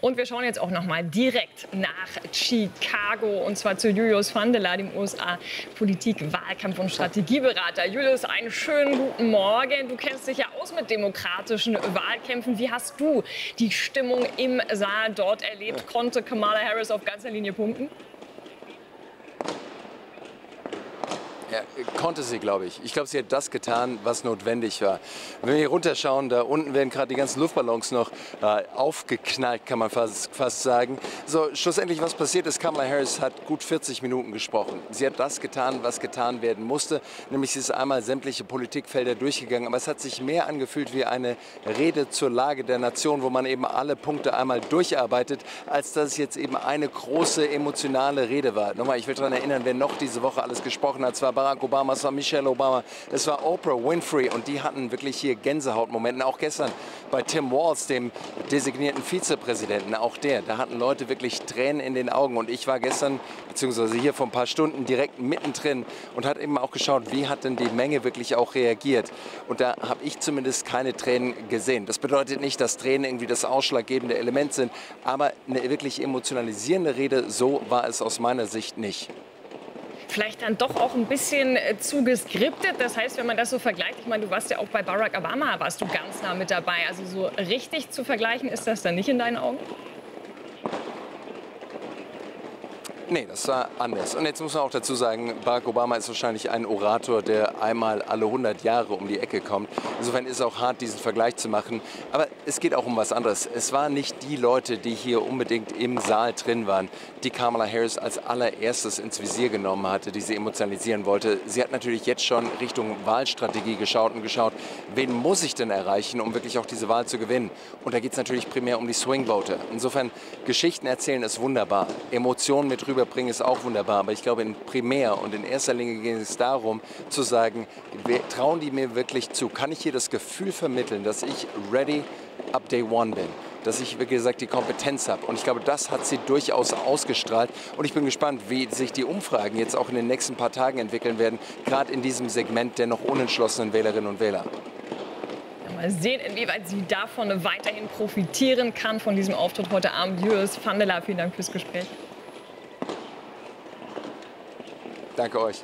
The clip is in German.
Und wir schauen jetzt auch noch mal direkt nach Chicago, und zwar zu Julius Vandela, dem USA-Politik-, Wahlkampf- und Strategieberater. Julius, einen schönen guten Morgen. Du kennst dich ja aus mit demokratischen Wahlkämpfen. Wie hast du die Stimmung im Saal dort erlebt? Konnte Kamala Harris auf ganzer Linie punkten? Ja, konnte sie, glaube ich. Ich glaube, sie hat das getan, was notwendig war. Wenn wir hier runterschauen, da unten werden gerade die ganzen Luftballons noch aufgeknallt, kann man fast sagen. So, schlussendlich, was passiert ist, Kamala Harris hat gut 40 Minuten gesprochen. Sie hat das getan, was getan werden musste, nämlich sie ist einmal sämtliche Politikfelder durchgegangen. Aber es hat sich mehr angefühlt wie eine Rede zur Lage der Nation, wo man eben alle Punkte einmal durcharbeitet, als dass es jetzt eben eine große emotionale Rede war. Nochmal, ich will daran erinnern, wer noch diese Woche alles gesprochen hat. Es war Barack Obama, es war Michelle Obama, es war Oprah Winfrey, und die hatten wirklich hier Gänsehautmomente. Auch gestern bei Tim Walz, dem designierten Vizepräsidenten, auch da hatten Leute wirklich Tränen in den Augen. Und ich war gestern, beziehungsweise hier vor ein paar Stunden, direkt mittendrin und hat eben auch geschaut, wie hat denn die Menge wirklich auch reagiert. Und da habe ich zumindest keine Tränen gesehen. Das bedeutet nicht, dass Tränen irgendwie das ausschlaggebende Element sind, aber eine wirklich emotionalisierende Rede, so war es aus meiner Sicht nicht. Vielleicht dann doch auch ein bisschen zu geskriptet. Das heißt, wenn man das so vergleicht, ich meine, du warst ja auch bei Barack Obama, warst du ganz nah mit dabei. Also so richtig zu vergleichen ist das dann nicht in deinen Augen? Nee, das war anders. Und jetzt muss man auch dazu sagen, Barack Obama ist wahrscheinlich ein Orator, der einmal alle 100 Jahre um die Ecke kommt. Insofern ist es auch hart, diesen Vergleich zu machen. Aber es geht auch um was anderes. Es waren nicht die Leute, die hier unbedingt im Saal drin waren, die Kamala Harris als allererstes ins Visier genommen hatte, die sie emotionalisieren wollte. Sie hat natürlich jetzt schon Richtung Wahlstrategie geschaut und geschaut, wen muss ich denn erreichen, um wirklich auch diese Wahl zu gewinnen. Und da geht es natürlich primär um die Swing-Voter. Insofern, Geschichten erzählen ist wunderbar. Emotionen mit rüberbringen ist auch wunderbar. Aber ich glaube, primär und in erster Linie geht es darum, zu sagen, trauen die mir wirklich zu? Kann ich hier das Gefühl vermitteln, dass ich ready up day one bin? Dass ich, wie gesagt, die Kompetenz habe. Und ich glaube, das hat sie durchaus ausgestrahlt. Und ich bin gespannt, wie sich die Umfragen jetzt auch in den nächsten paar Tagen entwickeln werden, gerade in diesem Segment der noch unentschlossenen Wählerinnen und Wähler. Mal sehen, inwieweit sie davon weiterhin profitieren kann, von diesem Auftritt heute Abend. Julius Vandela, vielen Dank fürs Gespräch. Danke euch.